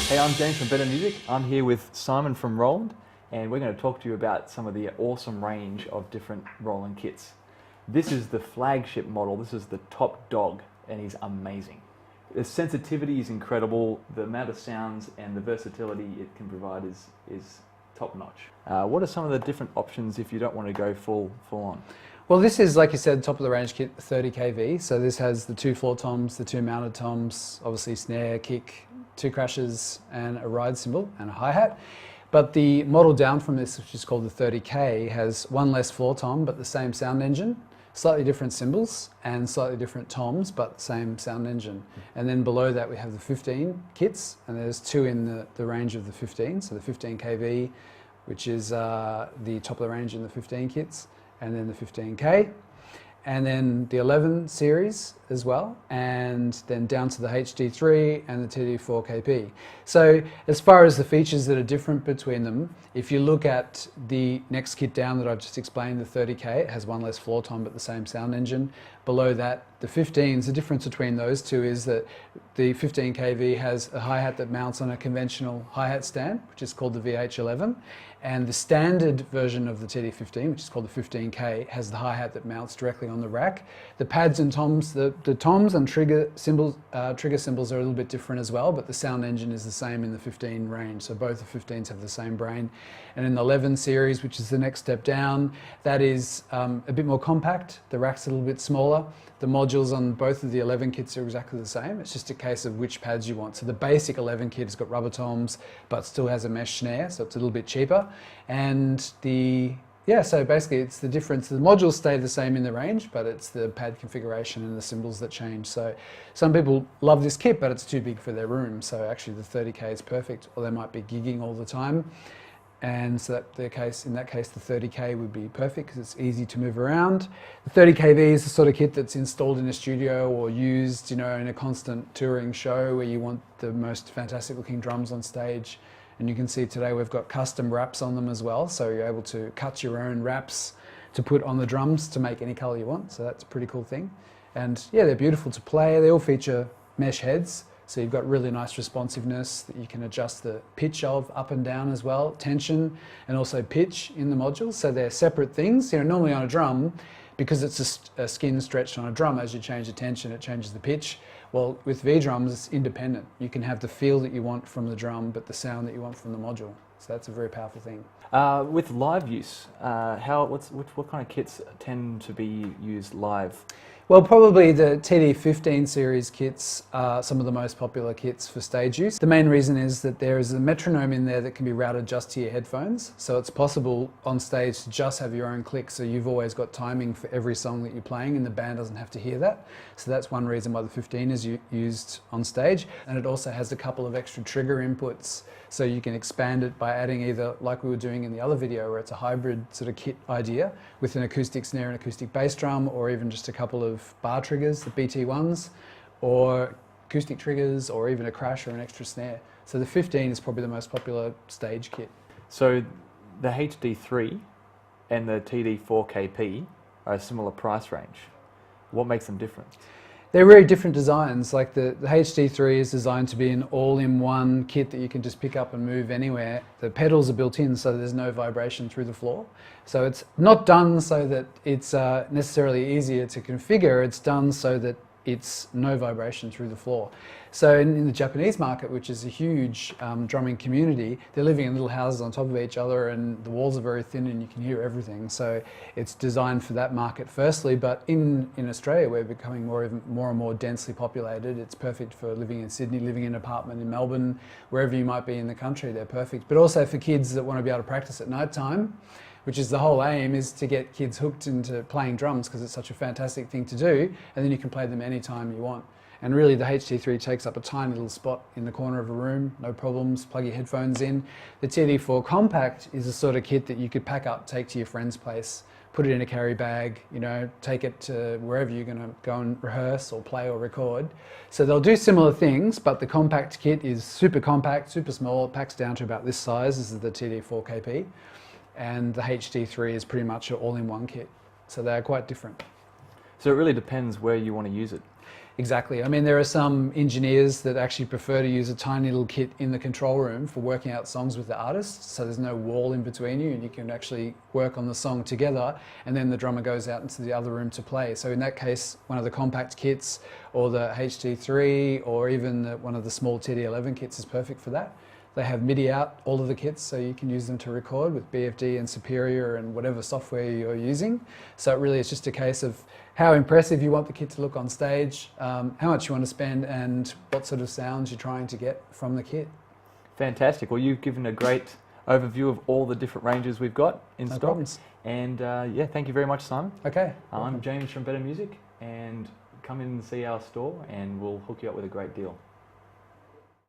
Hey, I'm James from Better Music. I'm here with Simon from Roland, and we're going to talk to you about some of the awesome range of different Roland kits. This is the flagship model. This is the top dog, and he's amazing. The sensitivity is incredible. The amount of sounds and the versatility it can provide is top notch. What are some of the different options if you don't want to go full on? Well, this is, like you said, top of the range kit, 30 kV. So this has the 2 floor toms, the 2 mounted toms, obviously snare, kick, 2 crashes and a ride cymbal and a hi-hat. But the model down from this, which is called the 30K, has 1 less floor tom but the same sound engine, slightly different cymbals and slightly different toms but the same sound engine. And then below that we have the 15 kits, and there's 2 in the range of the 15. So the 15 kV, which is the top of the range in the 15 kits, and then the 15K, and then the 11 series as well, and then down to the HD3 and the TD4KP. So as far as the features that are different between them, if you look at the next kit down that I just explained, the 30K, it has 1 less floor tom but the same sound engine. Below that, the 15s, the difference between those two is that the 15kV has a hi-hat that mounts on a conventional hi-hat stand, which is called the VH11, and the standard version of the TD15, which is called the 15K, has the hi-hat that mounts directly on the rack. The pads and toms, the toms and trigger cymbals are a little bit different as well, but the sound engine is the same in the 15 range, so both the 15s have the same brain. And in the 11 series, which is the next step down, that is a bit more compact, the rack's a little bit smaller. The modules on both of the 11 kits are exactly the same. It's just a case of which pads you want. So the basic 11 kit has got rubber toms, but still has a mesh snare, so it's a little bit cheaper. And so basically it's the difference. The modules stay the same in the range, but it's the pad configuration and the cymbals that change. So some people love this kit, but it's too big for their room. So actually the 30K is perfect, or they might be gigging all the time. And so in that case, the 30K would be perfect because it's easy to move around. The 30kV is the sort of kit that's installed in a studio or used, in a constant touring show where you want the most fantastic looking drums on stage. And you can see today we've got custom wraps on them as well. So you're able to cut your own wraps to put on the drums to make any color you want. So that's a pretty cool thing. And yeah, they're beautiful to play. They all feature mesh heads. So you've got really nice responsiveness that you can adjust the pitch of up and down as well, tension and also pitch in the modules. So they're separate things. Normally on a drum, because it's a skin stretched on a drum, as you change the tension, it changes the pitch. Well, with V-Drums, it's independent. You can have the feel that you want from the drum, but the sound that you want from the module. So that's a very powerful thing. With live use, what kind of kits tend to be used live? Well, probably the TD15 Series kits are some of the most popular kits for stage use. The main reason is that there is a metronome in there that can be routed just to your headphones. So it's possible on stage to just have your own click, so you've always got timing for every song that you're playing and the band doesn't have to hear that. So that's one reason why the 15 is used on stage. And it also has a couple of extra trigger inputs, so you can expand it by adding either, like we were doing in the other video, where it's a hybrid sort of kit idea with an acoustic snare and acoustic bass drum, or even just a couple of bar triggers, the BT1s, or acoustic triggers, or even a crash or an extra snare. So the 15 is probably the most popular stage kit. So the HD3 and the TD4KP are a similar price range. What makes them different? They're very different designs. Like the HD3 is designed to be an all-in-one kit that you can just pick up and move anywhere. The pedals are built in, so there's no vibration through the floor. So it's not done so that it's necessarily easier to configure. It's done so that it's no vibration through the floor. So in the Japanese market, which is a huge drumming community, they're living in little houses on top of each other, and the walls are very thin and you can hear everything. So it's designed for that market firstly, but in Australia, we're becoming more and more densely populated. It's perfect for living in Sydney, living in an apartment in Melbourne, wherever you might be in the country, they're perfect. But also for kids that want to be able to practice at night time, which is the whole aim, is to get kids hooked into playing drums because it's such a fantastic thing to do, and then you can play them anytime you want. And really the HD3 takes up a tiny little spot in the corner of a room, no problems, plug your headphones in. The TD4 Compact is a sort of kit that you could pack up, take to your friend's place, put it in a carry bag, take it to wherever you're going to go and rehearse or play or record. So they'll do similar things, but the compact kit is super compact, super small, it packs down to about this size. This is the TD4KP. And the HD3 is pretty much an all-in-one kit. So they're quite different. So it really depends where you want to use it. Exactly. I mean, there are some engineers that actually prefer to use a tiny little kit in the control room for working out songs with the artist, so there's no wall in between you and you can actually work on the song together, and then the drummer goes out into the other room to play. So in that case, one of the compact kits or the HD3 or even one of the small TD11 kits is perfect for that. They have MIDI out, all of the kits, so you can use them to record with BFD and Superior and whatever software you're using. So it really is just a case of how impressive you want the kit to look on stage, how much you want to spend, and what sort of sounds you're trying to get from the kit. Fantastic. Well, you've given a great overview of all the different ranges we've got in stock. Problems. And yeah, thank you very much, Simon. Okay. I'm James from Better Music, and come in and see our store and we'll hook you up with a great deal.